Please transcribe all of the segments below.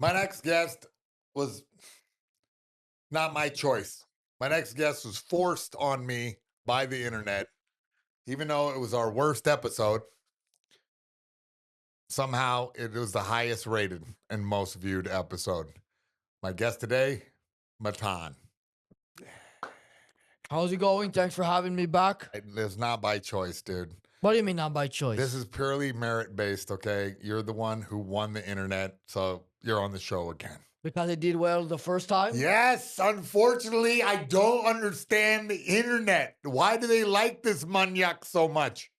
My next guest was not my choice. My next guest was forced on me by the internet, even though it was our worst episode. Somehow it was the highest rated and most viewed episode. My guest today, Matan. How's it going? Thanks for having me back. It's not by choice, dude. What do you mean not by choice? This is purely merit based, okay? You're the one who won the internet, so you're on the show again. Because I did well the first time? Yes, unfortunately, I don't understand the internet. Why do they like this maniac so much?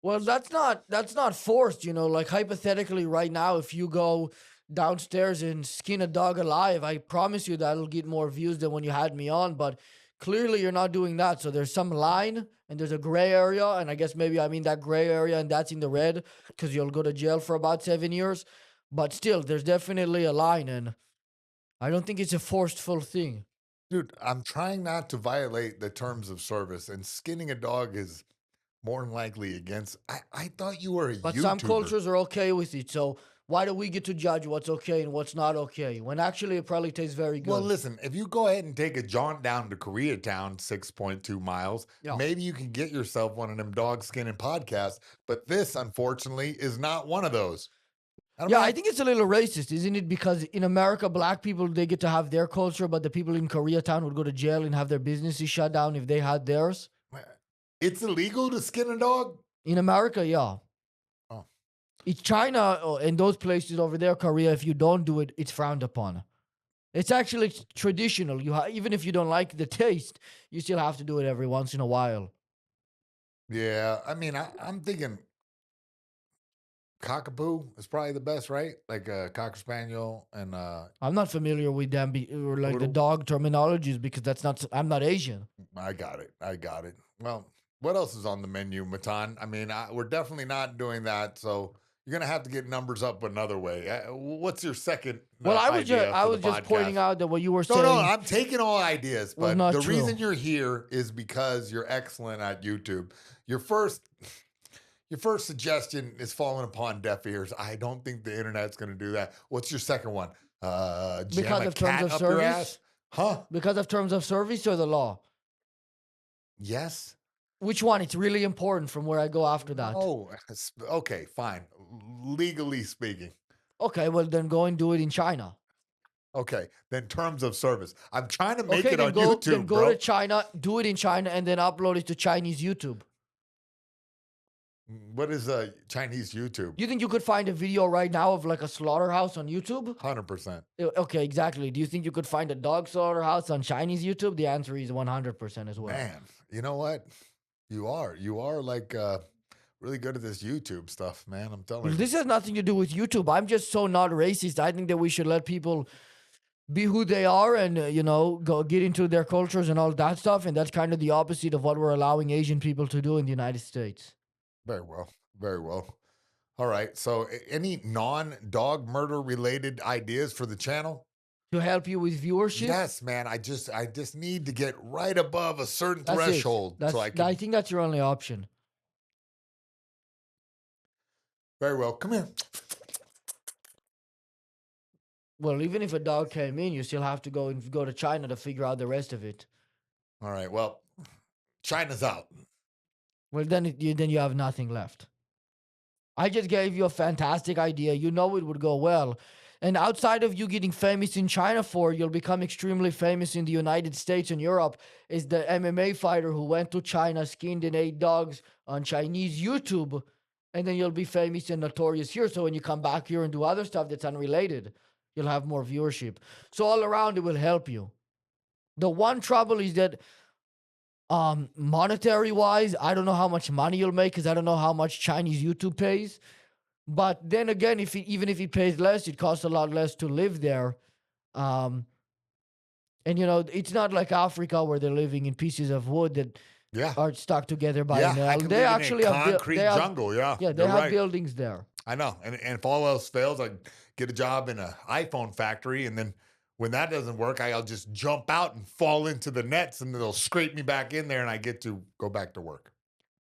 Well, that's not forced, like hypothetically right now, if you go downstairs and skin a dog alive, I promise you that'll get more views than when you had me on, but clearly you're not doing that. So there's some line and there's a gray area, and I guess maybe I mean that gray area and that's in the red because you'll go to jail for about 7 years. But still, there's definitely a line, and I don't think it's a forceful thing. Dude, I'm trying not to violate the terms of service, and skinning a dog is more than likely against. I thought you were a But YouTuber. some cultures are okay with it. So why do we get to judge what's okay and what's not okay? When actually it probably tastes very good. Well, listen, if you go ahead and take a jaunt down to Koreatown, 6.2 miles, Yeah. maybe you can get yourself one of them dog skinning podcasts. But this, unfortunately, is not one of those. I think it's a little racist, isn't it? Because in America, black people, they get to have their culture, but the people in Koreatown would go to jail and have their businesses shut down if they had theirs. It's illegal to skin a dog? In America, yeah. Oh. It's China and those places over there, Korea, if you don't do it, it's frowned upon. It's actually traditional. Even if you don't like the taste, you still have to do it every once in a while. Yeah, I mean, I'm thinking cockapoo is probably the best, right? Like a cocker spaniel and I'm not familiar with them or like the dog terminologies because I'm not Asian. I got it. Well, what else is on the menu, Matan? I mean, we're definitely not doing that, so you're gonna have to get numbers up another way. What's your second? Well, I was just podcast? pointing out that what you were saying. No, I'm taking all ideas, was but not the true. reason you're here is because you're excellent at YouTube. Your first suggestion is falling upon deaf ears. I don't think the internet's going to do that. What's your second one? Jam Because a of terms cat of up your service? ass? Huh? Because of terms of service or the law? Yes. Which one? It's really important from where I go after that. Oh, okay, fine. Legally speaking. Okay, well then go and do it in China. Okay, then terms of service. I'm trying to make it then on YouTube, then go bro. to China, do it in China, and then upload it to Chinese YouTube. What is a Chinese YouTube? Do you think you could find a video right now of like a slaughterhouse on YouTube? 100%. Okay, exactly. Do you think you could find a dog slaughterhouse on Chinese YouTube? The answer is 100% as well. Man, you know what? You are like really good at this YouTube stuff, man. I'm telling you. This has nothing to do with YouTube. I'm just so not racist. I think that we should let people be who they are and, go get into their cultures and all that stuff. And that's kind of the opposite of what we're allowing Asian people to do in the United States. Very well. Very well. All right. So any non-dog murder related ideas for the channel? To help you with viewership? Yes, man. I just need to get right above a certain threshold. I think that's your only option. Very well. Come here. Well, even if a dog came in, you still have to go to China to figure out the rest of it. All right. Well, China's out. Well, then you have nothing left. I just gave you a fantastic idea. You know it would go well. And outside of you getting famous in China you'll become extremely famous in the United States and Europe, is the MMA fighter who went to China, skinned and ate dogs on Chinese YouTube, and then you'll be famous and notorious here. So when you come back here and do other stuff that's unrelated, you'll have more viewership. So all around, it will help you. The one trouble is that monetary wise, I don't know how much money you'll make because I don't know how much Chinese YouTube pays. But then again, even if it pays less, it costs a lot less to live there. And it's not like Africa where they're living in pieces of wood that are stuck together by a nail. They actually have concrete jungle. Yeah, they have buildings there. I know. And if all else fails, I get a job in an iPhone factory, and then when that doesn't work, I'll just jump out and fall into the nets, and they'll scrape me back in there, and I get to go back to work.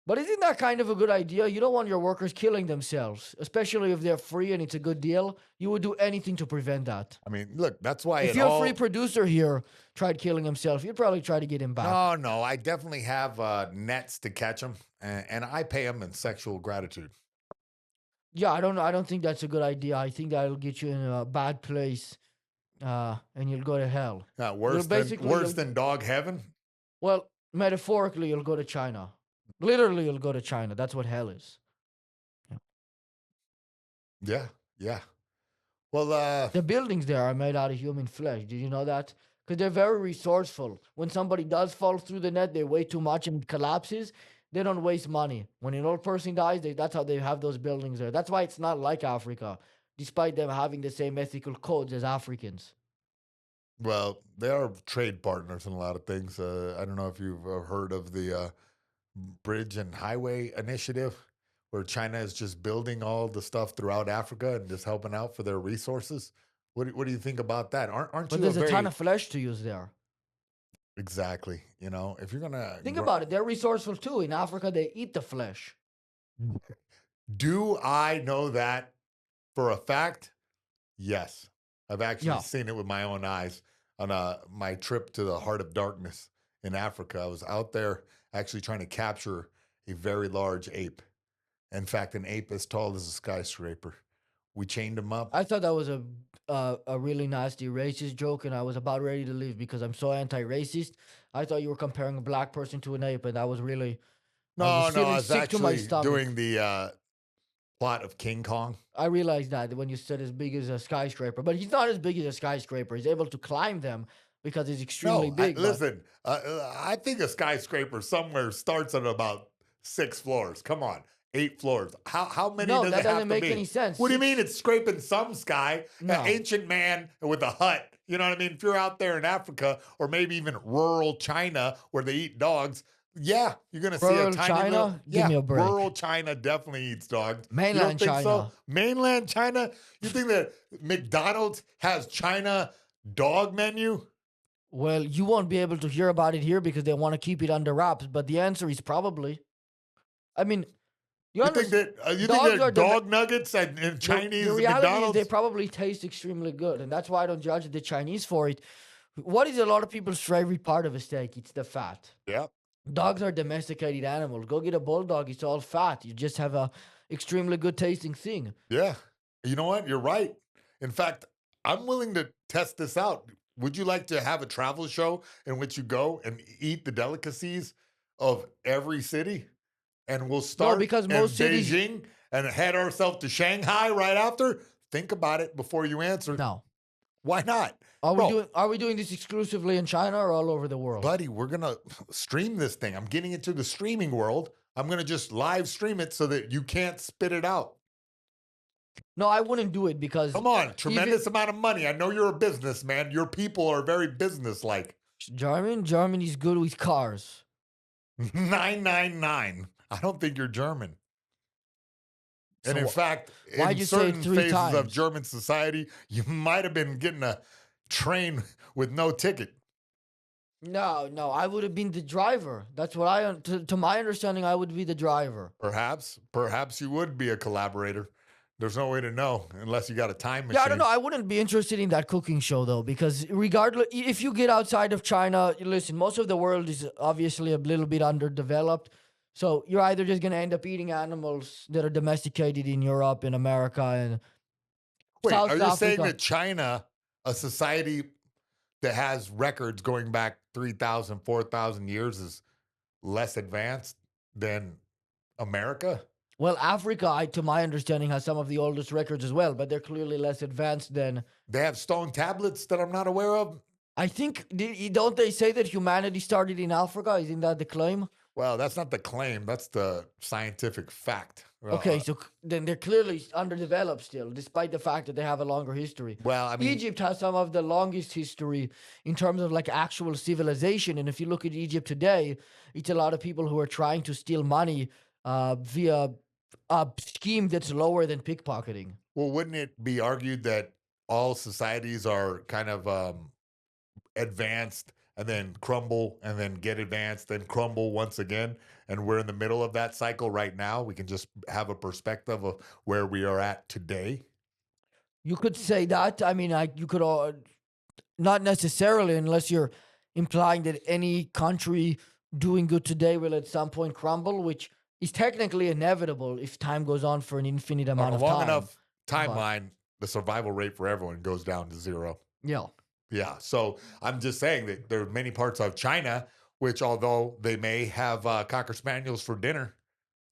But isn't that kind of a good idea? You don't want your workers killing themselves, especially if they're free and it's a good deal. You would do anything to prevent that. I mean, look, that's why If it your free all. producer here tried killing himself, you'd probably try to get him back. No, no, I definitely have nets to catch them, and I pay them in sexual gratitude. Yeah, I don't know. I don't think that's a good idea. I think that'll get you in a bad place, and you'll go to hell. Worse than You'll, dog heaven. well, metaphorically, you'll go to China. Literally, you'll go to China. That's what hell is. Yeah, yeah. Well, The buildings there are made out of human flesh. Did you know that? Because they're very resourceful. When somebody does fall through the net, they weigh too much and it collapses. They don't waste money. When an old person dies, that's how they have those buildings there. That's why it's not like Africa, despite them having the same ethical codes as Africans. well, they are trade partners in a lot of things. I don't know if you've heard of the Bridge and Highway Initiative, where China is just building all the stuff throughout Africa and just helping out for their resources. What do you think about that? Aren't But you a there's a ton very of flesh to use there. exactly? You know, if you're gonna Think about it. They're resourceful too. In Africa, they eat the flesh. do I know that for a fact? Yes, I've actually Yeah. seen it with my own eyes on my trip to the Heart of Darkness in Africa. I was out there actually trying to capture a very large ape. In fact, an ape as tall as a skyscraper. We chained him up. I thought that was a really nasty racist joke, and I was about ready to leave because I'm so anti-racist. I thought you were comparing a black person to an ape, and that was really I No, was no, I feeling was sick to my actually stomach. doing the plot of King Kong. I realized that when you said as big as a skyscraper, but he's not as big as a skyscraper. He's able to climb them because he's extremely No, big. But listen, I think a skyscraper somewhere starts at about 6 floors. Come on, 8 floors. How many no, does that it have doesn't to make be? any sense. What do you mean it's scraping some sky? An No, ancient man with a hut. You know what I mean? If you're out there in Africa or maybe even rural China where they eat dogs, yeah, you're gonna see a rural tiny little. China, give Yeah, me a break. rural China definitely eats dogs. You don't Mainland think so? China. Mainland China? You think that McDonald's has China dog menu? Well, you won't be able to hear about it here because they want to keep it under wraps. But the answer is probably. I mean, you You think understand? that Dogs are dog nuggets and the Chinese reality is they McDonald's? probably taste extremely good, and that's why I don't judge the Chinese for it. What is a lot of people's favorite part of a steak? It's the fat. Yeah, Dogs are domesticated animals. Go get a bulldog; it's all fat. You just have a extremely good tasting thing. yeah. You know what? You're right. In fact, I'm willing to test this out. Would you like to have a travel show in which you go and eat the delicacies of every city? And we'll No, start because in most cities Beijing and head ourselves to Shanghai right after. Think about it before you answer. no. Why not? Are we Bro, doing? Are we doing this exclusively in China or all over the world? buddy, we're gonna stream this thing. I'm getting into the streaming world. I'm gonna just live stream it so that you can't spit it out. No, I wouldn't do it because Come on, even tremendous amount of money. I know you're a businessman. Your people are very business-like. Germany's good with cars. 999. I don't think you're German. And in So fact, why'd in you say it certain 3 phases of times? German society, you might have been getting a train with no ticket. No, no, I would have been the driver. That's what to my understanding, I would be the driver. Perhaps you would be a collaborator. There's no way to know unless you got a time Yeah, I don't know. machine. I wouldn't be interested in that cooking show though, because regardless, if you get outside of China, listen, most of the world is obviously a little bit underdeveloped. So you're either just gonna end up eating animals that are domesticated in Europe, in America, and Wait, are South you saying Africa. that China, a society that has records going back 3,000, 4,000 years, is less advanced than America? Well, Africa, to my understanding, has some of the oldest records as well, but they're clearly less advanced than. They have stone tablets that I'm not aware of. I think, don't they say that humanity started in Africa? Isn't that the claim? Well, that's not the claim. That's the scientific fact. Okay, so then they're clearly underdeveloped still, despite the fact that they have a longer history. Well, I mean, Egypt has some of the longest history in terms of like actual civilization. And if you look at Egypt today, it's a lot of people who are trying to steal money via a scheme that's lower than pickpocketing. well, wouldn't it be argued that all societies are kind of advanced and then crumble and then get advanced, then crumble once again. And we're in the middle of that cycle right now. We can just have a perspective of where we are at today. You could say that. I mean, you could all, not necessarily, unless you're implying that any country doing good today will at some point crumble, which is technically inevitable if time goes on for an infinite On amount a of long time. enough But timeline, the survival rate for everyone goes down to zero. yeah. Yeah. So I'm just saying that there are many parts of China which, although they may have Cocker Spaniels for dinner,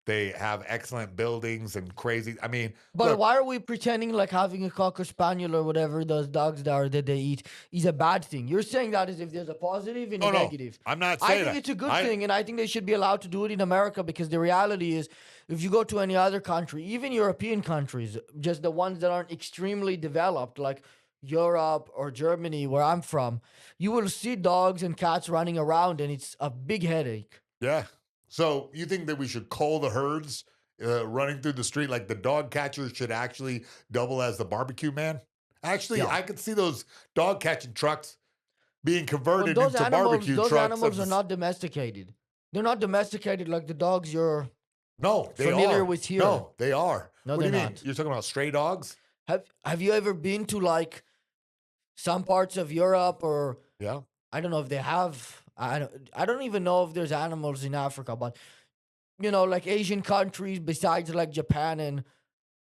they have excellent buildings and crazy. I mean, But look, why are we pretending like having a cocker spaniel or whatever those dogs are that they eat is a bad thing? You're saying that as if there's a positive and a no, no, negative. I'm not I saying think that. it's a good thing, and I think they should be allowed to do it in America because the reality is, if you go to any other country, even European countries, just the ones that aren't extremely developed, like Europe or Germany, where I'm from, you will see dogs and cats running around, and it's a big headache. Yeah. So you think that we should cull the herds running through the street, like the dog catcher should actually double as the barbecue man? Actually, Yeah. I could see those dog catching trucks being Well, converted into barbecue those trucks. animals are not domesticated. They're not domesticated like the dogs you're No, they familiar are. with here. No, they are. No, What do they're you mean? not. You're talking about stray dogs? Have you ever been to like some parts of Europe, or Yeah. I don't know if they have, I don't even know if there's animals in Africa, but you know, like Asian countries besides like Japan and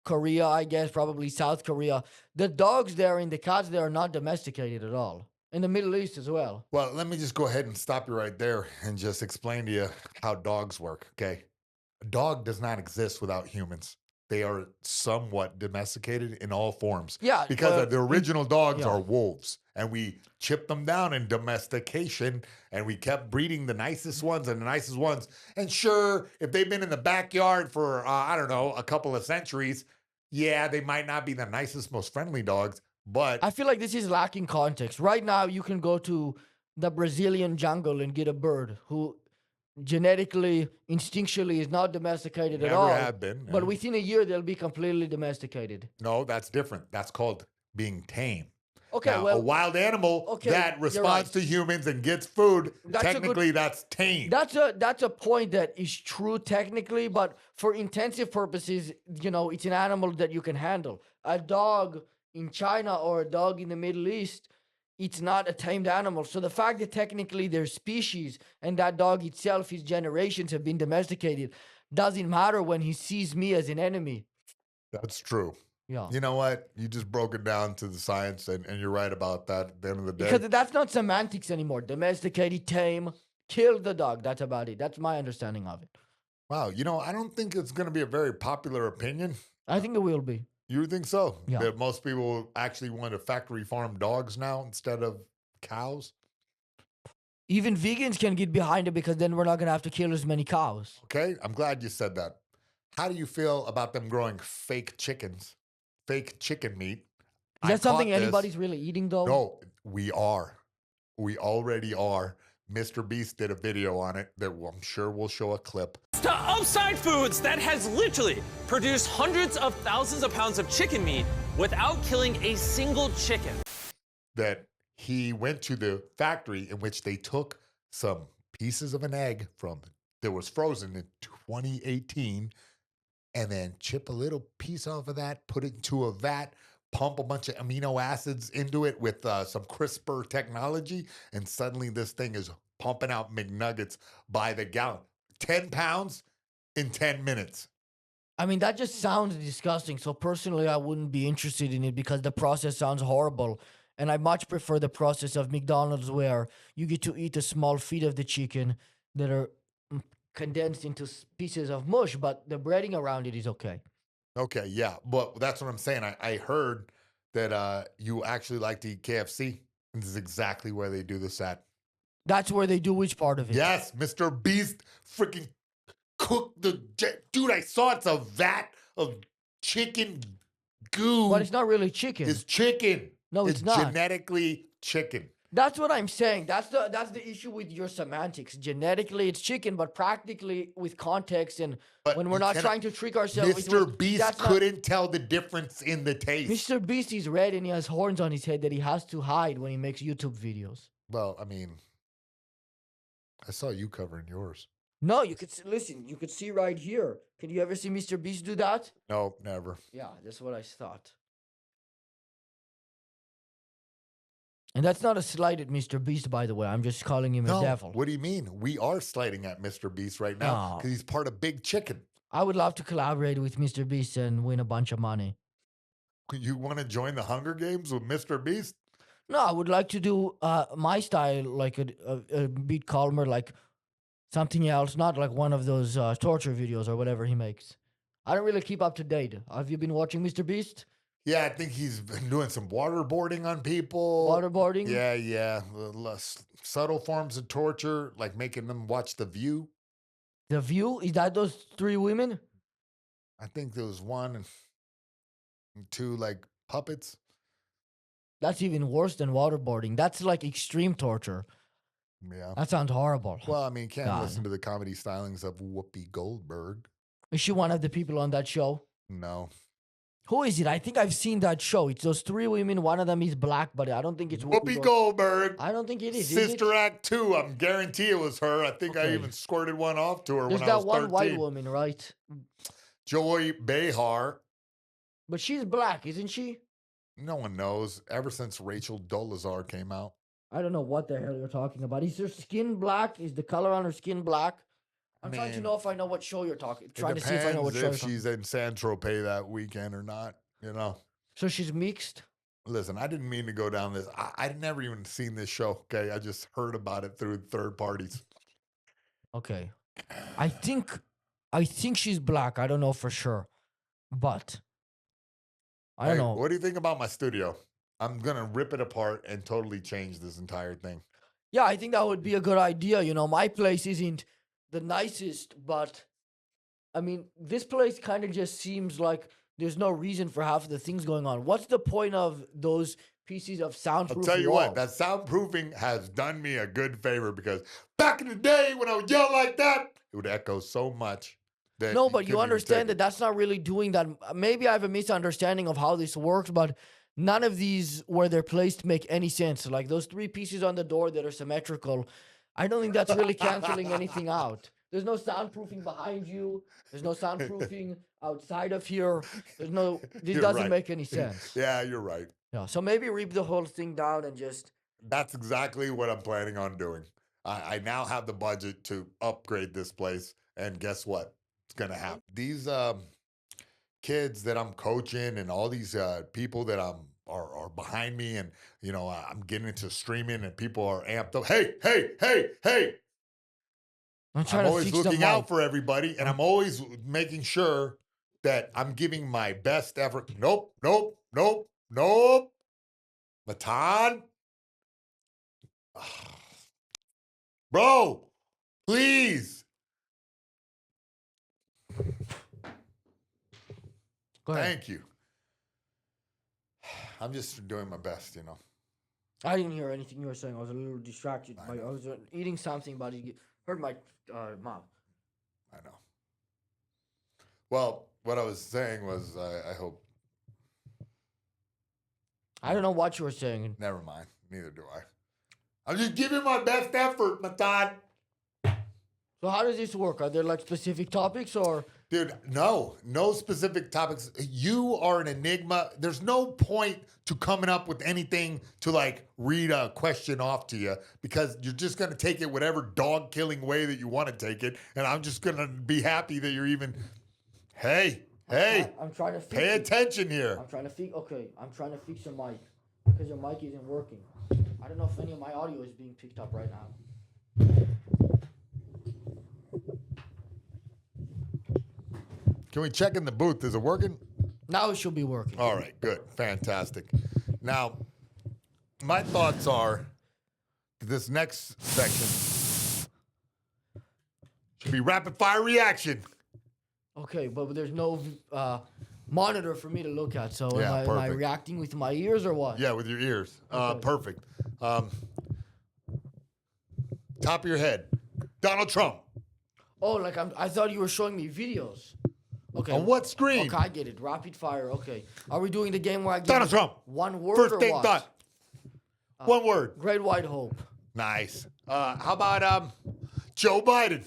Korea, I guess probably South Korea, the dogs there and the cats there are not domesticated at all. In the Middle East as well. Well, let me just go ahead and stop you right there and just explain to you how dogs work. Okay. A dog does not exist without humans. They are somewhat domesticated in all forms Yeah, because the original dogs yeah. are wolves, and we chipped them down in domestication, and we kept breeding the nicest ones and the nicest ones. And sure, if they've been in the backyard for, I don't know, a couple of centuries, yeah, they might not be the nicest, most friendly dogs, but I feel like this is lacking context. Right now, you can go to the Brazilian jungle and get a bird who genetically, instinctually is not domesticated at never all. have been. But Yeah. within a year, they'll be completely domesticated. No, that's different. That's called being tame. Okay, Now, a well, wild animal okay, that you're responds right. to humans and gets food, That's a good- technically that's tame. That's a point that is true technically, but for intensive purposes, you know, it's an animal that you can handle. A dog in China or a dog in the Middle East, it's not a tamed animal. So the fact that technically their species and that dog itself, his generations have been domesticated, doesn't matter when he sees me as an enemy. That's true. Yeah. You know what? You just broke it down to the science, and you're right about that at the end of the Because day. that's not semantics anymore. Domesticated, tame, kill the dog. That's about it. That's my understanding of it. Wow. I don't think it's going to be a very popular opinion. I think it will be. You think so? Yeah. That most people actually want to factory farm dogs now instead of cows? Even vegans can get behind it because then we're not going to have to kill as many cows. Okay. I'm glad you said that. How do you feel about them growing fake chickens, fake chicken meat? Is I that something caught this. anybody's really eating though? No, we are. We already are. Mr. Beast did a video on it that I'm sure we'll show a clip. To Upside Foods that has literally produced hundreds of thousands of pounds of chicken meat without killing a single chicken. That he went to the factory in which they took some pieces of an egg from that was frozen in 2018 and then chip a little piece off of that, put it into a vat, pump a bunch of amino acids into it with some CRISPR technology, and suddenly this thing is pumping out McNuggets by the gallon. 10 pounds in 10 minutes. I mean, that just sounds disgusting. So personally, I wouldn't be interested in it because the process sounds horrible. And I much prefer the process of McDonald's where you get to eat a small feet of the chicken that are condensed into pieces of mush, but the breading around it is okay. Okay, yeah, but that's what I'm saying. I heard that you actually like to eat KFC, and this is exactly where they do this at. That's where they do which part of it? Yes, Mr. Beast freaking cooked dude. I saw it's a vat of chicken goo. But it's not really chicken. It's chicken. No, it's not. Genetically chicken. That's what I'm saying. That's the issue with your semantics. Genetically, it's chicken, but practically, with context and But when we're you not cannot- trying to trick ourselves, Mr. Beast that's not- couldn't tell the difference in the taste. Mr. Beast is red and he has horns on his head that he has to hide when he makes YouTube videos. Well, I mean, I saw you covering yours. No, you could listen. You could see right here. Can you ever see Mr. Beast do that? No, never. Yeah, that's what I thought. And that's not a slight at Mr. Beast, by the way. I'm just calling him a devil. What do you mean? We are sliding at Mr. Beast right now because he's part of Big Chicken. I would love to collaborate with Mr. Beast and win a bunch of money. You want to join the Hunger Games with Mr. Beast? No, I would like to do my style, like a bit calmer, like something else, not like one of those torture videos or whatever he makes. I don't really keep up to date. Have you been watching Mr. Beast? Yeah, I think he's been doing some waterboarding on people. Waterboarding? Yeah. Less subtle forms of torture, like making them watch The View. The View? Is that those 3 women? I think there was 1 and 2 like puppets. That's even worse than waterboarding. That's like extreme torture. Yeah. That sounds horrible. Well, I mean, you can't listen to the comedy stylings of Whoopi Goldberg. Is she one of the people on that show? No. Who is it? I think I've seen that show. It's those 3 women. One of them is black, but I don't think it's Whoopi Goldberg. I don't think it is. Sister Act 2. I'm guarantee it was her. I think I even squirted one off to her when I was 13. There's that one white woman, right? Joy Behar. But she's black, isn't she? No one knows. Ever since Rachel Dolezal came out. I don't know what the hell you're talking about. Is her skin black? Is the color on her skin black? I'm trying to know if I know what show you're talking. Trying to see if I know what show. If she's in San Tropez that weekend or not, you know. So she's mixed. Listen, I didn't mean to go down this. I'd never even seen this show. Okay, I just heard about it through third parties. Okay, I think she's black. I don't know for sure, but I don't know. What do you think about my studio? I'm gonna rip it apart and totally change this entire thing. Yeah, I think that would be a good idea. You know, my place isn't the nicest, but I mean, this place kind of just seems like there's no reason for half of the things going on. What's the point of those pieces of soundproof I'll tell you walls? what, that soundproofing has done me a good favor because back in the day when I would yell like that, it would echo so much. No, but you understand that that's not really doing that. Maybe I have a misunderstanding of how this works, but none of these where they're placed make any sense. Like those 3 pieces on the door that are symmetrical, I don't think that's really canceling anything out. There's no soundproofing behind you. There's no soundproofing outside of here. This doesn't make any sense. Yeah, you're right. Yeah, so maybe rip the whole thing down and just... That's exactly what I'm planning on doing. I now have the budget to upgrade this place, and guess what? It's going to happen. These kids that I'm coaching and all these people that are behind me, and you know, I'm getting into streaming and people are amped up. Hey. I'm always looking out for everybody, and I'm always making sure that I'm giving my best effort. Nope. Matan. Bro, please. Go ahead. Thank you. I'm just doing my best, you know. I didn't hear anything you were saying. I was a little distracted. I was eating something, but it hurt my mouth. I know. Well, what I was saying was, I hope. I don't know what you were saying. Never mind. Neither do I. I'm just giving my best effort, Matan. So how does this work? Are there like specific topics or? Dude, no specific topics. You are an enigma. There's no point to coming up with anything to like read a question off to you because you're just going to take it whatever dog killing way that you want to take it. And I'm just going to be happy that you're even, hey, I'm trying to pay attention here. I'm trying to fix your mic because your mic isn't working. I don't know if any of my audio is being picked up right now. Can we check in the booth? Is it working? Now it should be working. All right, good. Fantastic. Now, my thoughts are this next section should be rapid fire reaction. Okay, but there's no monitor for me to look at. So Yeah, am I reacting with my ears or what? Yeah, with your ears. Okay. Perfect. Top of your head. Donald Trump. Oh, like I thought you were showing me videos. Okay. On what screen? Okay, I get it. Rapid fire. Okay. Are we doing the game where I get Donald Trump. one word First or thing what? thought. One word. Great White Hope. Nice. How about Joe Biden.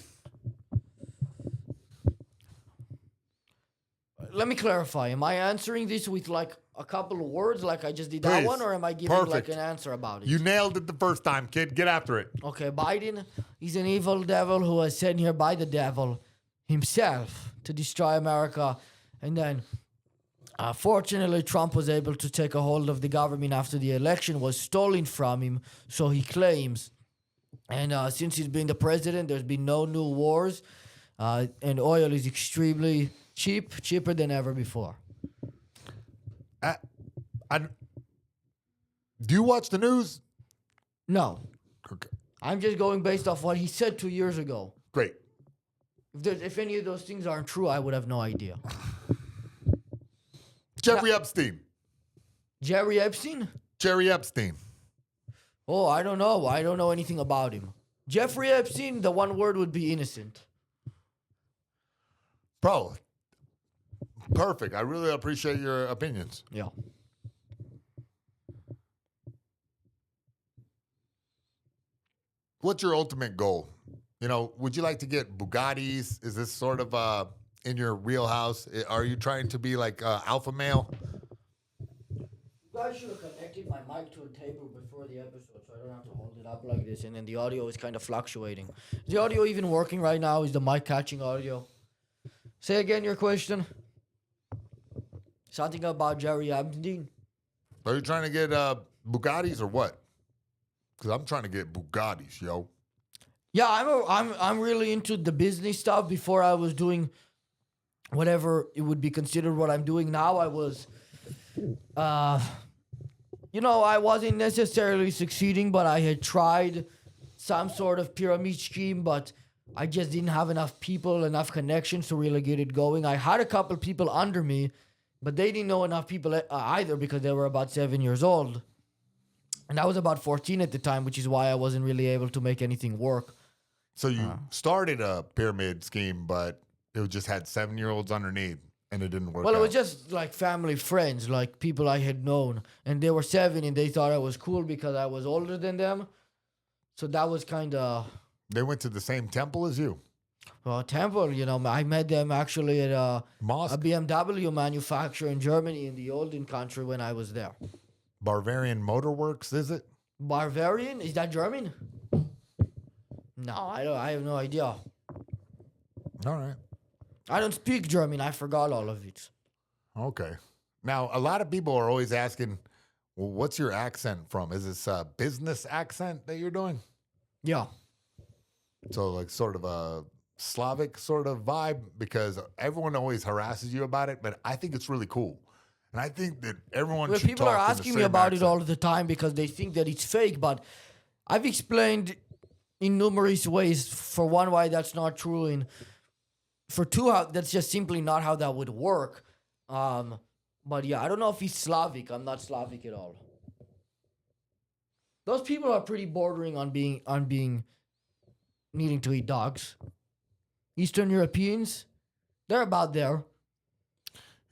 Let me clarify. Am I answering this with like a couple of words like I just did that Please. one, or am I giving like Perfect. an answer about it? You nailed it the first time, kid. Get after it. Okay, Biden, he's an evil devil who was sent here by the devil himself to destroy America. And then, fortunately, Trump was able to take a hold of the government after the election was stolen from him, so he claims. And since he's been the president, there's been no new wars, and oil is extremely cheap, cheaper than ever before. Do you watch the news? No, Okay. I'm just going based off what he said 2 years ago. Great. If any of those things aren't true, I would have no idea. Jeffrey Epstein. Jerry Epstein? Jerry Epstein. Oh, I don't know. I don't know anything about him. Jeffrey Epstein, the one word would be innocent. Bro, perfect. I really appreciate your opinions. Yeah. What's your ultimate goal? You know, would you like to get Bugattis? Is this sort of in your wheelhouse? Are you trying to be like alpha male? You guys should have connected my mic to a table before the episode so I don't have to hold it up like this, and then the audio is kind of fluctuating. Is the audio even working right now? Is the mic catching audio? Say again your question. Something about Jerry Epstein? Are you trying to get Bugattis or what? Because I'm trying to get Bugattis, yo. Yeah, I'm really into the business stuff. Before I was doing whatever it would be considered what I'm doing now, I was, I wasn't necessarily succeeding, but I had tried some sort of pyramid scheme, but I just didn't have enough people, enough connections to really get it going. I had a couple people under me, but they didn't know enough people either because they were about 7 years old. And I was about 14 at the time, which is why I wasn't really able to make anything work. So you started a pyramid scheme, but it just had 7-year-olds underneath, and it didn't work Well, out. it was just like family friends, like people I had known. And they were 7 and they thought I was cool because I was older than them. So that was kind of... They went to the same temple as you. Well, temple, I met them actually at a Mosque? BMW manufacturer in Germany in the olden country when I was there. Bavarian Motorworks, is it? Bavarian? Is that German? No, I have no idea. All right. I don't speak German. I forgot all of it. Okay. Now, a lot of people are always asking, well, what's your accent from? Is this a business accent that you're doing? Yeah. So, like, sort of a Slavic sort of vibe? Because everyone always harasses you about it, but I think it's really cool. And I think that everyone Well, should people talk are in the asking me same about it accent. all the time because they think that it's fake, but I've explained in numerous ways, for one, why that's not true, and for two, how that's just simply not how that would work. But yeah, I don't know if he's Slavic. I'm not Slavic at all. Those people are pretty bordering on being needing to eat dogs. Eastern Europeans, they're about there.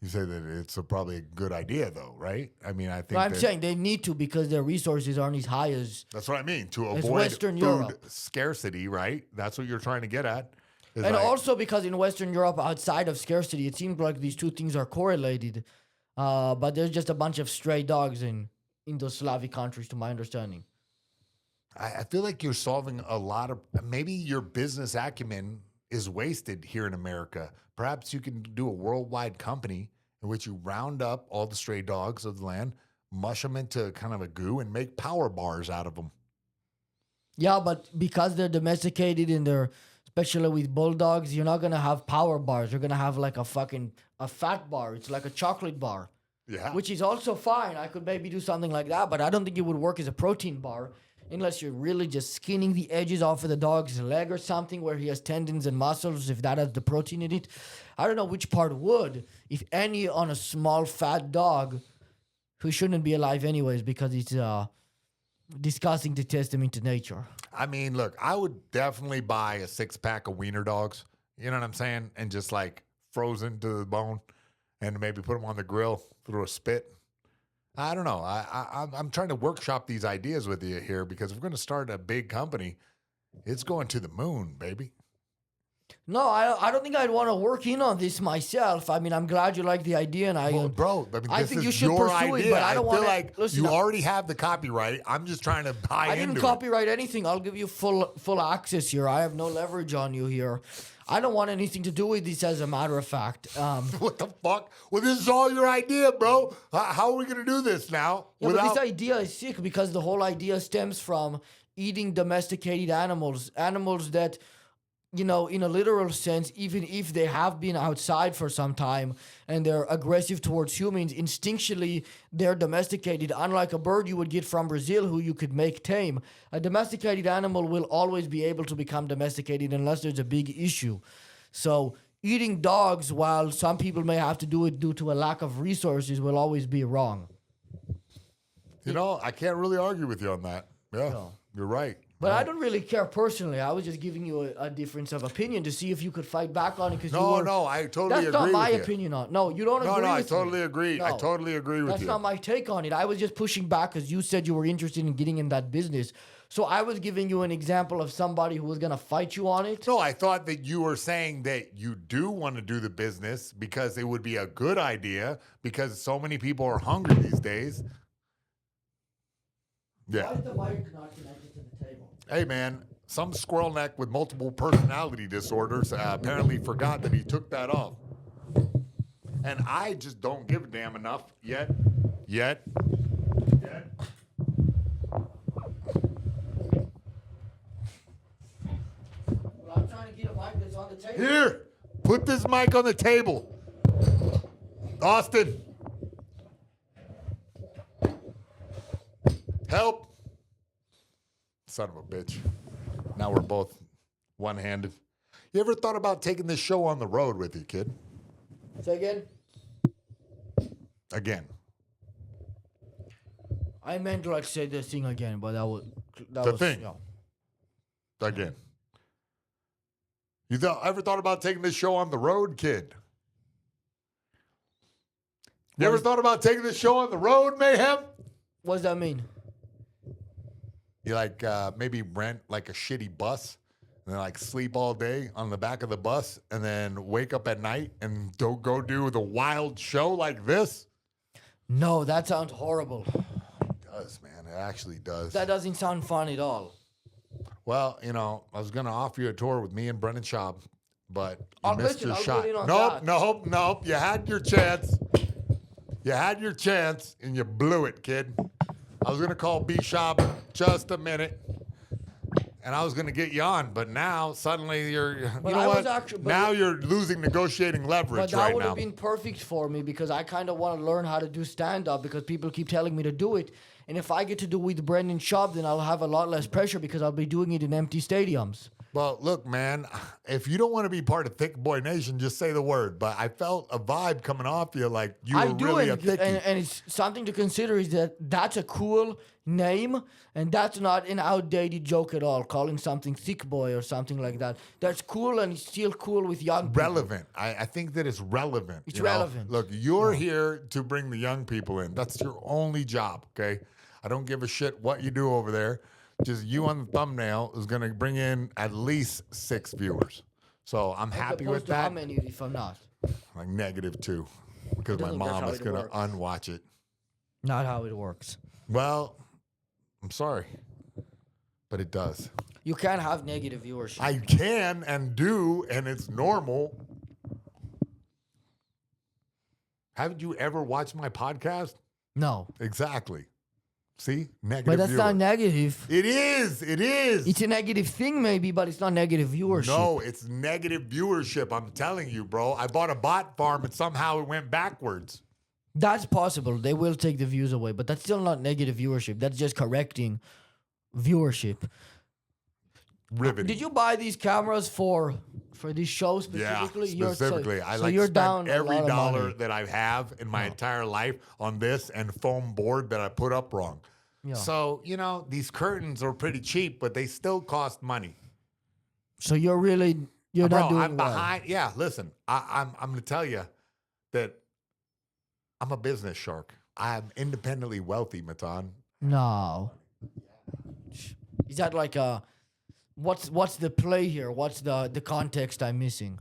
You say that it's probably a good idea, though, right? I mean, I think No, I'm saying they need to because their resources aren't as high as... that's what I mean. To It's avoid Western food Europe. scarcity, right? That's what you're trying to get at. is And like- also because in Western Europe, outside of scarcity, it seems like these two things are correlated. But there's just a bunch of stray dogs in those Slavic countries, to my understanding. I feel like you're solving a lot of, maybe your business acumen is wasted here in America. Perhaps you can do a worldwide company in which you round up all the stray dogs of the land, mush them into kind of a goo, and make power bars out of them. Yeah, but because they're domesticated and they're, especially with bulldogs, you're not going to have power bars. You're going to have like a fat bar. It's like a chocolate bar, Yeah. which is also fine. I could maybe do something like that, but I don't think it would work as a protein bar unless you're really just skinning the edges off of the dog's leg or something where he has tendons and muscles, if that has the protein in it. I don't know which part would, if any, on a small fat dog who shouldn't be alive anyways because it's disgusting to test them into nature. I mean, look, I would definitely buy a 6-pack of wiener dogs. You know what I'm saying? And just like frozen to the bone, and maybe put them on the grill through a spit. I don't know. I'm trying to workshop these ideas with you here because if we're going to start a big company, It's going to the moon, baby. No, I don't think I'd want to work in on this myself. I mean, I'm glad you like the idea, and I, Well, bro, I mean, I this think is you should your pursue idea. it. But I don't feel want like listen. you already have the copyright. I'm just trying to buy I into didn't it. copyright anything. I'll give you full access here. I have no leverage on you here. I don't want anything to do with this, as a matter of fact. What the fuck? Well, this is all your idea, bro. How are we gonna do this now? Yeah, but this idea is sick because the whole idea stems from eating domesticated animals, animals that, you know, in a literal sense, even if they have been outside for some time and they're aggressive towards humans, instinctually they're domesticated. Unlike a bird you would get from Brazil who you could make tame, a domesticated animal will always be able to become domesticated unless there's a big issue. So eating dogs, while some people may have to do it due to a lack of resources, will always be wrong. You know, I can't really argue with you on that. Yeah, No. you're right. But I don't really care personally. I was just giving you a difference of opinion to see if you could fight back on it. Because No, I totally agree. That's not my with you. opinion on. No, you don't No, agree. I with totally me. agree. I No, totally agree with that's you. not my take on it. I was just pushing back because you said you were interested in getting in that business. So I was giving you an example of somebody who was gonna fight you on it. No, I thought that you were saying that you do want to do the business because it would be a good idea because so many people are hungry these days. Yeah. Why is the mic not connected to the table? Hey, man, some squirrel neck with multiple personality disorders apparently forgot that he took that off. And I just don't give a damn enough yet. Well, I'm trying to get a mic that's on the table. Here, put this mic on the table. Austin. Help. Son of a bitch. Now we're both one-handed. You ever thought about taking this show on the road with you, kid? Say again. Again. I meant to say the thing again, but that was thing. Yeah. Again. You ever thought about taking this show on the road, kid? You ever thought about taking this show on the road, Mayhem? What does that mean? You like maybe rent like a shitty bus and then like sleep all day on the back of the bus and then wake up at night and don't go do the wild show like this? No, that sounds horrible. It does, man. It actually does. That doesn't sound fun at all. Well, you know, I was gonna offer you a tour with me and Brennan Schaub, but you Oh, missed listen, your I'll shot. get in on Nope, that. nope. You had your chance. You had your chance and you blew it, kid. I was gonna call B Shop just a minute, and I was gonna get you on, but now suddenly you're. But You know I was what? actually- but- Now you're losing negotiating But leverage that right would now. have been perfect for me because I kind of want to learn how to do stand up because people keep telling me to do it. And if I get to do it with Brendan Schaub, then I'll have a lot less pressure because I'll be doing it in empty stadiums. Well, look, man, if you don't want to be part of Thick Boy Nation, just say the word. But I felt a vibe coming off you like you I were do, really a and, thickie. and it's something to consider is that that's a cool name, and that's not an outdated joke at all, calling something thick boy or something like that. That's cool, and it's still cool with young people. Relevant. I think that it's relevant. It's you know? relevant. Look, you're here to bring the young people in. That's your only job, okay? I don't give a shit what you do over there. Just you on the thumbnail is going to bring in at least 6 viewers. So I'm As happy opposed with to how that. many if I'm not? Like -2 because I my think that's mom how is it going to works. unwatch it. Not how it works. Well, I'm sorry, but it does. You can't have negative viewership. I can and do, and it's normal. Haven't you ever watched my podcast? No. Exactly. See? Negative But that's not viewers. negative. It is. It is. It's a negative thing maybe, but it's not negative viewership. No, it's negative viewership. I'm telling you, bro. I bought a bot farm and somehow it went backwards. That's possible. They will take the views away, but that's still not negative viewership. That's just correcting viewership. Riveting. Did you buy these cameras for this show Yeah, specifically? specifically. I so like you're spent down a every lot of dollar money. that I have in my entire life on this and foam board that I put up wrong. Yeah. So, you know, these curtains are pretty cheap, but they still cost money. So you're not Bro, doing I'm well. behind. Yeah, listen, I'm going to tell you that I'm a business shark. I'm independently wealthy, Matan. No. Is that like What's the play here? What's the context I'm missing?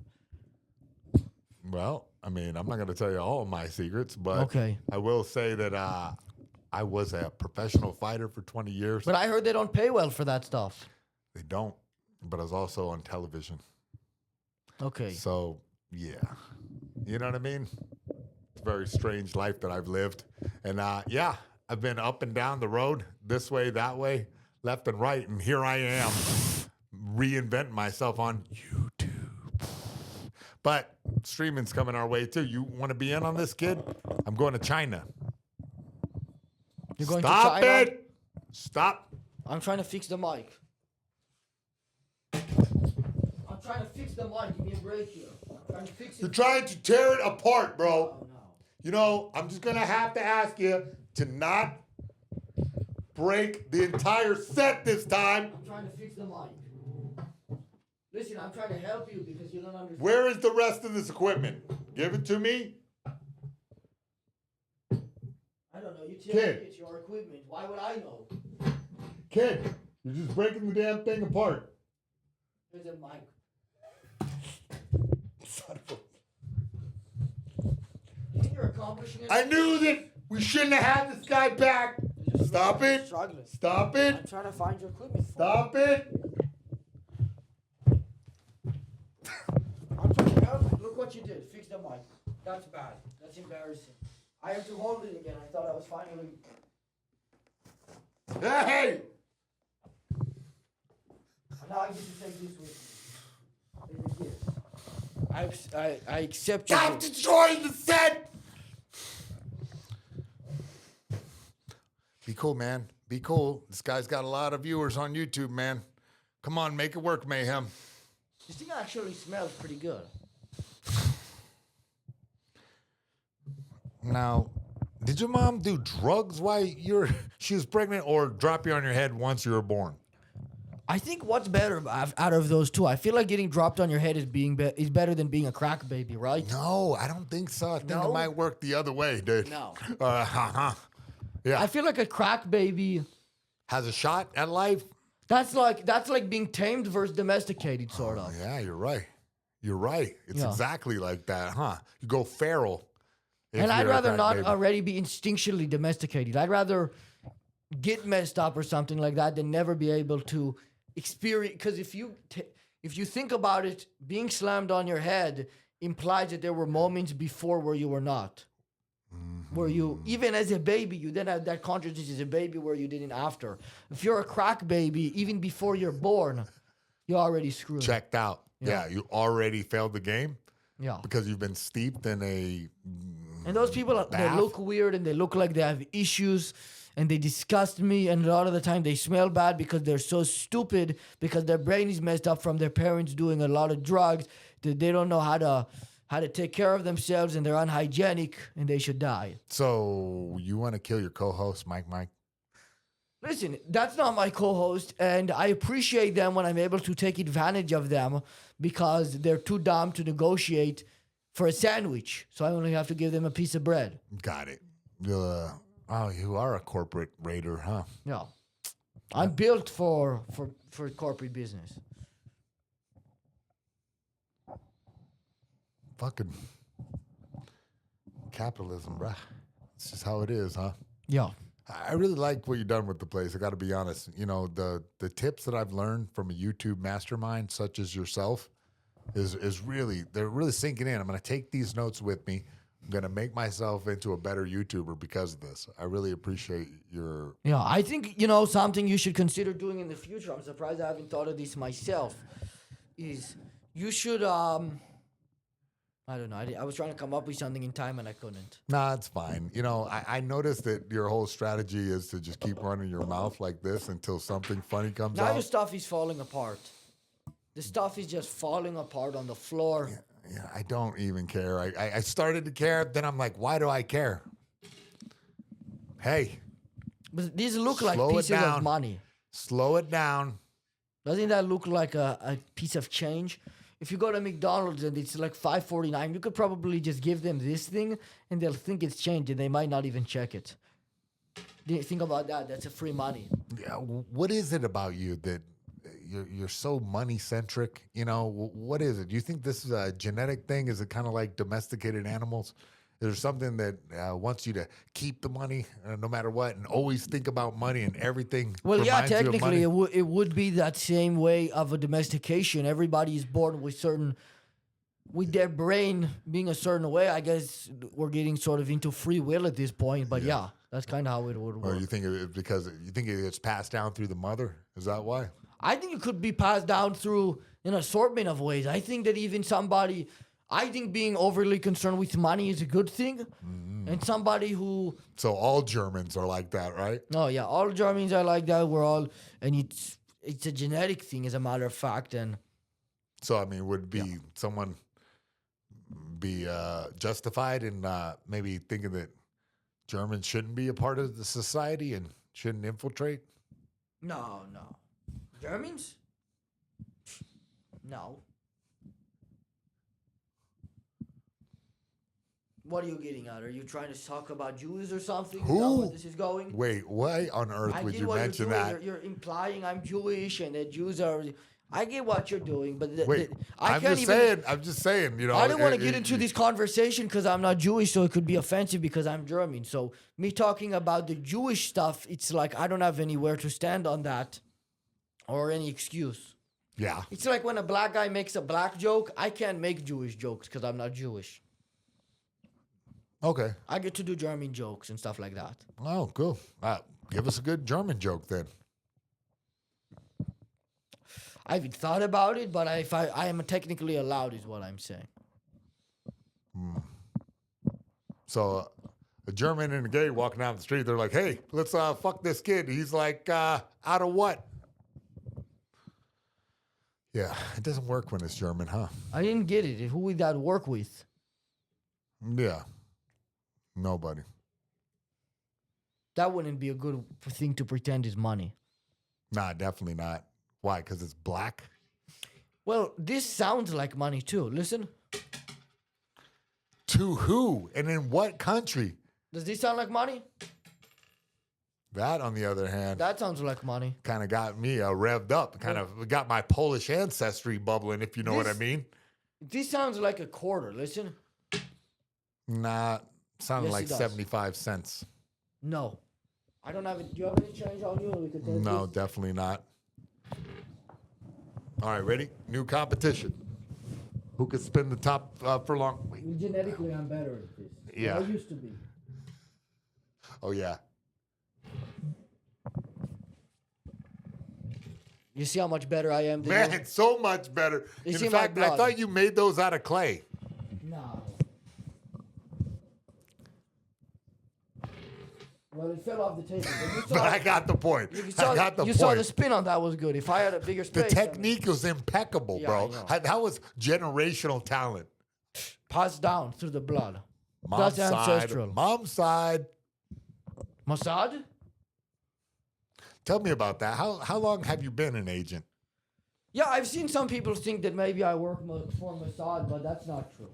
Well, I mean, I'm not going to tell you all of my secrets, but Okay. I will say that I was a professional fighter for 20 years. But I heard they don't pay well for that stuff. They don't, but I was also on television. Okay. So, yeah. You know what I mean? It's a very strange life that I've lived. And yeah, I've been up and down the road, this way, that way, left and right. And here I am reinventing myself on YouTube. But streaming's coming our way too. You want to be in on this, kid? I'm going to China. You're going Stop to China? it! Stop. I'm trying to fix the mic. I'm trying to fix the mic. Give me a break here. I'm trying to fix it. You're trying to tear it apart, bro. Oh, no. You know, I'm just going to have to ask you to not break the entire set this time. I'm trying to fix the mic. Listen, I'm trying to help you because you don't understand. Where is the rest of this equipment? Give it to me. I don't know. You tell Kid. me it's your equipment. Why would I know? Kid, you're just breaking the damn thing apart. There's a mic. Son of You think you're accomplishing it? I knew that we shouldn't have had this guy back. You're just Stop it. struggling. Stop I'm it. trying to find your equipment. Stop it. I'm trying to help you. Look what you did. Fix the mic. That's bad. That's embarrassing. I have to hold it again. I thought I was finally. Hey! Now I get to take this with me. It's a gift. I accept you. Stop destroying the set! Be cool, man. Be cool. This guy's got a lot of viewers on YouTube, man. Come on, make it work, Mayhem. This thing actually smells pretty good. Now, did your mom do drugs while she was pregnant, or drop you on your head once you were born? I think what's better out of those two, I feel like getting dropped on your head is is better than being a crack baby, right? No, I don't think so. I think No? it might work the other way, dude. No. Yeah. I feel like a crack baby. Has a shot at life? That's like being tamed versus domesticated, sort of. Yeah, you're right. You're right. It's Yeah. exactly like that, huh? You go feral. if And I'd you're a rather crack not baby. already be instinctually domesticated. I'd rather get messed up or something like that than never be able to experience. Because if you think about it, being slammed on your head implies that there were moments before where you were not. Where you, even as a baby, you then have that consciousness as a baby where you didn't after. If you're a crack baby, even before you're born, you're already screwed. Checked out. Yeah. Yeah, you already failed the game Yeah. because you've been steeped in a. And those people, they Bath? look weird and they look like they have issues and they disgust me. And a lot of the time they smell bad because they're so stupid because their brain is messed up from their parents doing a lot of drugs that they don't know how to take care of themselves and they're unhygienic and they should die. So you want to kill your co-host, Mike? Listen, that's not my co-host, and I appreciate them when I'm able to take advantage of them because they're too dumb to negotiate for a sandwich. So I only have to give them a piece of bread. Got it. Oh, you are a corporate raider, huh? Yeah. I'm built for corporate business. Fucking capitalism, bruh. It's just how it is, huh? Yeah. I really like what you've done with the place. I got to be honest. You know, the tips that I've learned from a YouTube mastermind such as yourself is really, they're really sinking in. I'm going to take these notes with me. I'm going to make myself into a better YouTuber because of this. I really appreciate your. Yeah, I think, something you should consider doing in the future. I'm surprised I haven't thought of this myself. Is you should, I don't know. I was trying to come up with something in time and I couldn't. Nah, it's fine. You know, I noticed that your whole strategy is to just keep running your mouth like this until something funny comes Now out. your stuff is falling apart. The stuff is just falling apart on the floor. Yeah, I don't even care. I started to care, then I'm like, why do I care? Hey, But these look like Slow it pieces down. of money. slow it down. Doesn't that look like a piece of change? If you go to McDonald's and it's like $5.49, you could probably just give them this thing and they'll think it's change and they might not even check it. Think about that. That's a free money. Yeah, what is it about you that you're so money centric. You know, what is it? Do you think this is a genetic thing? Is it kind of like domesticated animals? Is there something that wants you to keep the money no matter what, and always think about money and everything? Well, yeah, reminds you of technically, money? it would be that same way of a domestication. Everybody is born with their brain being a certain way. I guess we're getting sort of into free will at this point, but yeah, that's kind of how it would Or work. you think it because you think it gets passed down through the mother? Is that why? I think it could be passed down through an assortment of ways. I think that even I think being overly concerned with money is a good thing. And somebody who, So all Germans are like that, right? oh yeah, all Germans are like that. And it's a genetic thing, as a matter of fact. And So I mean, would be someone be justified in maybe thinking that Germans shouldn't be a part of the society and shouldn't infiltrate? no. Germans? No. What are you getting at? Are you trying to talk about Jews or something? Is that Who? where this is going? Wait, why on earth I would get you what you're mention doing. that? You're implying I'm Jewish and that Jews are. I get what you're doing, but Wait, I I'm can't just even. saying. I'm just saying. You know, I don't want to get into this conversation because I'm not Jewish, so it could be offensive because I'm German. So me talking about the Jewish stuff, it's like I don't have anywhere to stand on that or any excuse. Yeah. It's like when a black guy makes a black joke, I can't make Jewish jokes because I'm not Jewish. Okay. I get to do German jokes and stuff like that. Oh, cool. Give us a good German joke then. I haven't thought about it, but I am technically allowed, is what I'm saying. So a German and a gay walking down the street, they're like, "Hey, let's fuck this kid." He's like, "Out of what?" Yeah, it doesn't work when it's German, huh? I didn't get it. Who would that work with? Yeah. Nobody. That wouldn't be a good thing to pretend is money. Nah, definitely not. Why? Because it's black? Well, this sounds like money too. Listen. To who? And in what country? Does this sound like money? That, on the other hand, That sounds like money. kind of got me revved up. Kind of got my Polish ancestry bubbling, if you know what I This- mean. This sounds like a quarter. Listen. Nah, sounded Yes, like it does. 75 cents. No. I don't have it. Do you have any change on you? We could take No, this. definitely not. All right, ready? New competition. Who could spin the top for long? Wait. Genetically, I'm better at this. Yeah. I used to be. Oh, yeah. You see how much better I am than Man, you? it's so much better. You In see my fact, I blood. thought you made those out of clay. No. Well, it fell off the table. But you But saw, I got the point. you saw, I got the you point. saw the spin on that was good. If I had a bigger The space, technique was impeccable, Yeah, bro. I know. That was generational talent. passed down through the blood. Mom's That's side. ancestral. Mom's side. Mossad? Tell me about that. How long have you been an agent? Yeah, I've seen some people think that maybe I work for Mossad, but that's not true.